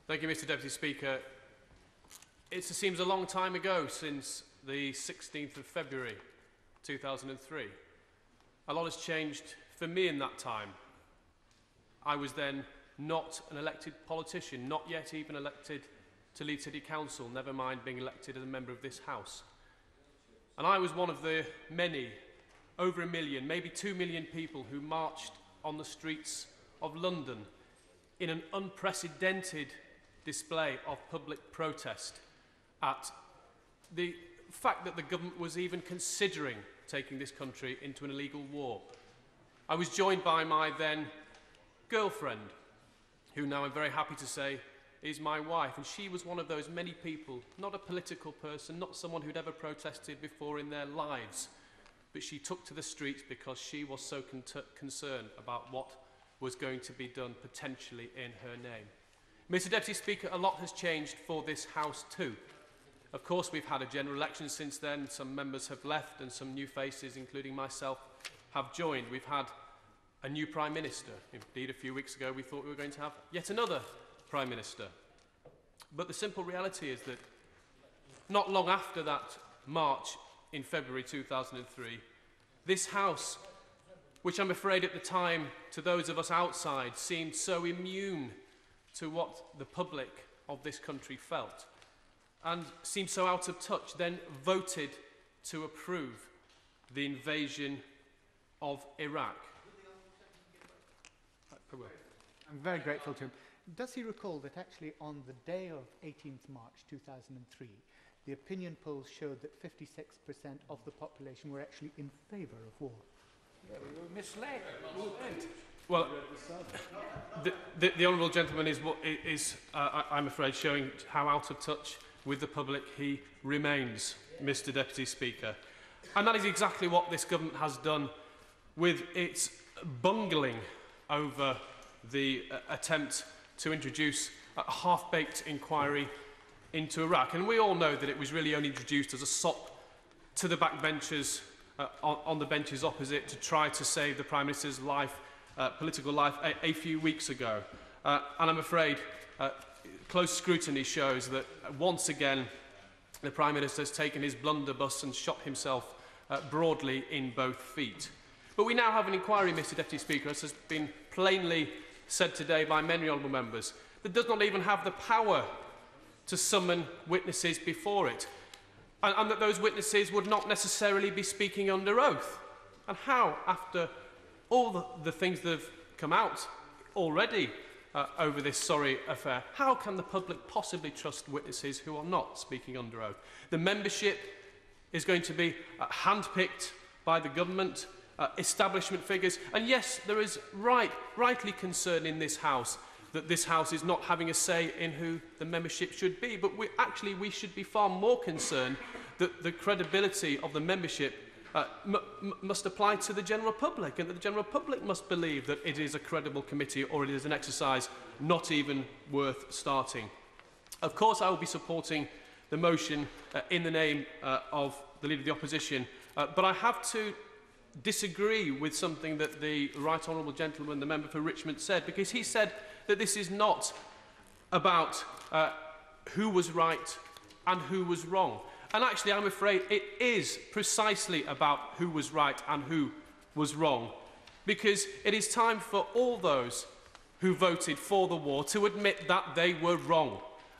Thank you, Mr. Deputy Speaker. It seems a long time ago since the 16th of February 2003. A lot has changed for me in that time. I was then not an elected politician, not yet even elected to lead City Council, never mind being elected as a member of this House. And I was one of the many, over 1 million, maybe 2 million people who marched on the streets of London in an unprecedented display of public protest at the fact that the government was even considering taking this country into an illegal war. I was joined by my then girlfriend, who now I'm very happy to say is my wife, and she was one of those many people, not a political person, not someone who'd ever protested before in their lives, but she took to the streets because she was so concerned about what was going to be done potentially in her name. Mr. Deputy Speaker, a lot has changed for this House too. Of course, we've had a general election since then. Some members have left and some new faces, including myself, have joined. We've had a new Prime Minister. Indeed, a few weeks ago, we thought we were going to have yet another Prime Minister. But the simple reality is that not long after that march in February 2003, this House, which I'm afraid at the time, to those of us outside, seemed so immune to what the public of this country felt and seemed so out of touch, then voted to approve the invasion of Iraq. I'm very grateful to him. Does he recall that actually on the day of 18th March 2003, the opinion polls showed that 56% of the population were actually in favour of war? Yeah, we were misled. Well, the honourable gentleman is I'm afraid, showing how out of touch with the public he remains, Mr. Deputy Speaker. And that is exactly what this government has done with its bungling over the attempt to introduce a half-baked inquiry into Iraq. And we all know that it was really only introduced as a sop to the backbenchers on the benches opposite to try to save the Prime Minister's life, political life, a few weeks ago. And I'm afraid close scrutiny shows that once again the Prime Minister has taken his blunderbuss and shot himself broadly in both feet. But we now have an inquiry, Mr. Deputy Speaker, as has been plainly said today by many honourable members, that does not even have the power to summon witnesses before it, and that those witnesses would not necessarily be speaking under oath. And how, after all the things that have come out already over this sorry affair, how can the public possibly trust witnesses who are not speaking under oath? The membership is going to be handpicked by the government, establishment figures, and yes, there is rightly concern in this House that this House is not having a say in who the membership should be, but we should be far more concerned that the credibility of the membership must apply to the general public, and that the general public must believe that it is a credible committee or it is an exercise not even worth starting. Of course, I will be supporting the motion in the name of the Leader of the Opposition, but I have to disagree with something that the Right Honourable Gentleman, the member for Richmond, said, because he said that this is not about who was right and who was wrong. And actually, I'm afraid it is precisely about who was right and who was wrong, because it is time for all those who voted for the war to admit that they were wrong,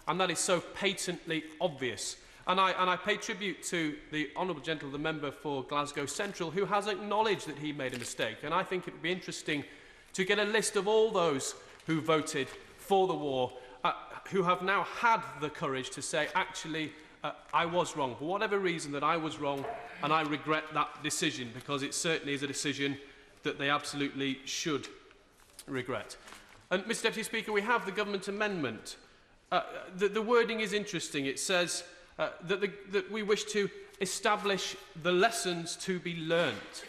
and that is so patently obvious. And I pay tribute to the honourable gentleman, the member for Glasgow Central, who has acknowledged that he made a mistake. And I think it would be interesting to get a list of all those who voted for the war, who have now had the courage to say, actually, I was wrong. For whatever reason that I was wrong, and I regret that decision, because it certainly is a decision that they absolutely should regret. And, Mr. Deputy Speaker, we have the government amendment. The wording is interesting. It says that we wish to establish the lessons to be learnt.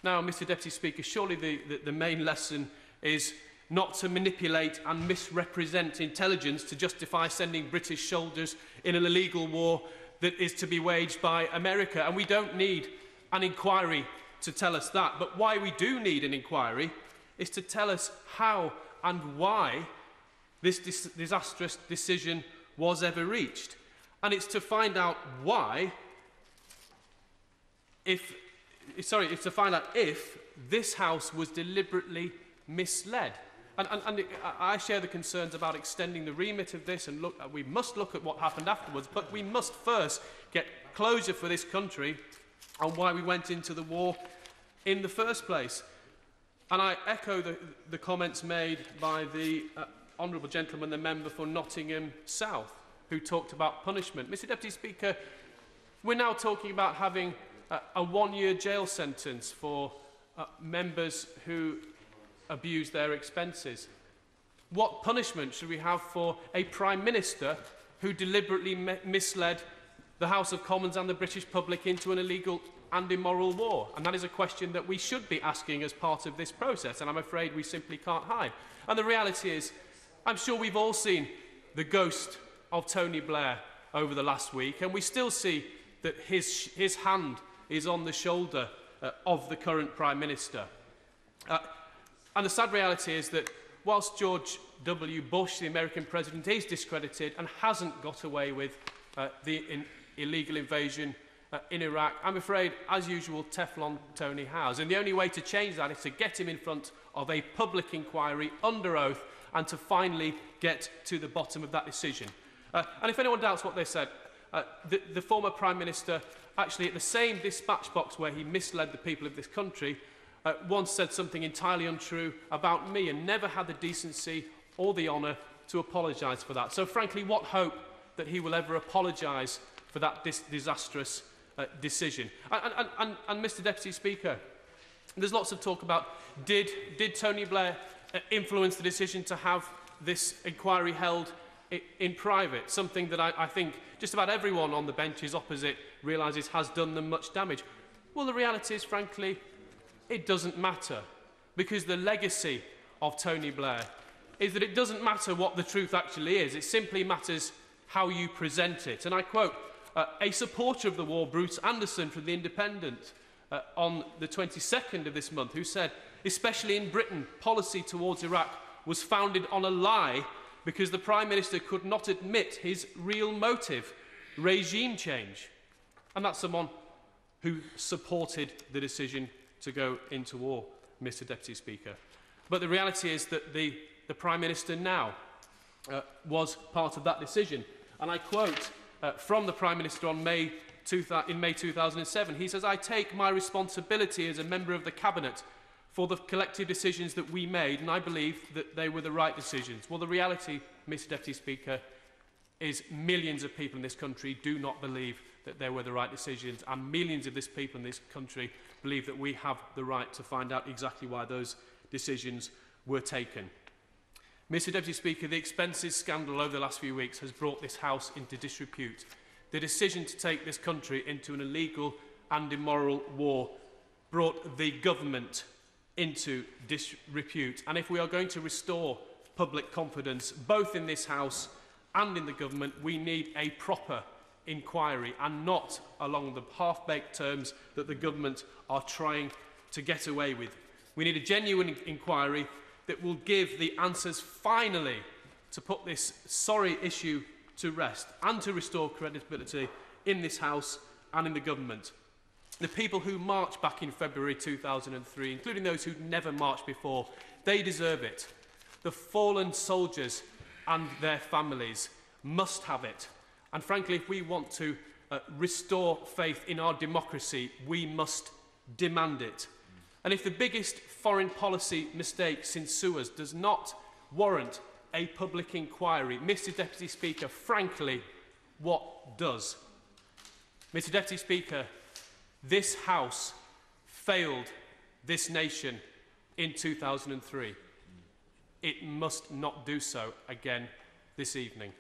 Now, Mr. Deputy Speaker, surely the main lesson is not to manipulate and misrepresent intelligence to justify sending British soldiers in an illegal war that is to be waged by America. And we don't need an inquiry to tell us that. But why we do need an inquiry is to tell us how and why this disastrous decision was ever reached. And it's to find out why, it's to find out if this House was deliberately misled. And I share the concerns about extending the remit of this, and we must look at what happened afterwards, but we must first get closure for this country on why we went into the war in the first place. And I echo the comments made by the honourable gentleman, the member for Nottingham South, who talked about punishment. Mr Deputy Speaker, we're now talking about having a one-year jail sentence for members who abuse their expenses. What punishment should we have for a Prime Minister who deliberately misled the House of Commons and the British public into an illegal and immoral war? And that is a question that we should be asking as part of this process, and I'm afraid we simply can't hide. And the reality is, I'm sure we've all seen the ghost of Tony Blair over the last week, and we still see that his hand is on the shoulder of the current Prime Minister. And the sad reality is that whilst George W. Bush, the American president, is discredited and hasn't got away with the illegal invasion in Iraq, I'm afraid, as usual, Teflon Tony has. And the only way to change that is to get him in front of a public inquiry under oath and to finally get to the bottom of that decision. And if anyone doubts what they said, the former Prime Minister, actually at the same dispatch box where he misled the people of this country, once said something entirely untrue about me and never had the decency or the honour to apologise for that. So frankly, what hope that he will ever apologise for that disastrous decision? And Mr Deputy Speaker, there's lots of talk about did Tony Blair influence the decision to have this inquiry held in private, something that I think just about everyone on the benches opposite realises has done them much damage. Well, the reality is, frankly, it doesn't matter, because the legacy of Tony Blair is that it doesn't matter what the truth actually is, it simply matters how you present it. And I quote a supporter of the war, Bruce Anderson from The Independent, on the 22nd of this month, who said, especially in Britain, policy towards Iraq was founded on a lie because the Prime Minister could not admit his real motive, regime change. And that's someone who supported the decision to go into war, Mr Deputy Speaker. But the reality is that the Prime Minister now was part of that decision. And I quote from the Prime Minister in May 2007. He says, "I take my responsibility as a member of the Cabinet for the collective decisions that we made, and I believe that they were the right decisions." Well, the reality, Mr Deputy Speaker, is millions of people in this country do not believe that they were the right decisions, and millions of this people in this country believe that we have the right to find out exactly why those decisions were taken. Mr Deputy Speaker, the expenses scandal over the last few weeks has brought this House into disrepute. The decision to take this country into an illegal and immoral war brought the government into disrepute. And if we are going to restore public confidence, both in this House and in the government, we need a proper inquiry and not along the half-baked terms that the government are trying to get away with. We need a genuine inquiry that will give the answers finally to put this sorry issue to rest and to restore credibility in this House and in the government. The people who marched back in February 2003, including those who'd never marched before, they deserve it. The fallen soldiers and their families must have it. And frankly, if we want to restore faith in our democracy, we must demand it. And if the biggest foreign policy mistake since Suez does not warrant a public inquiry, Mr Deputy Speaker, frankly, what does? Mr Deputy Speaker, this House failed this nation in 2003. It must not do so again this evening.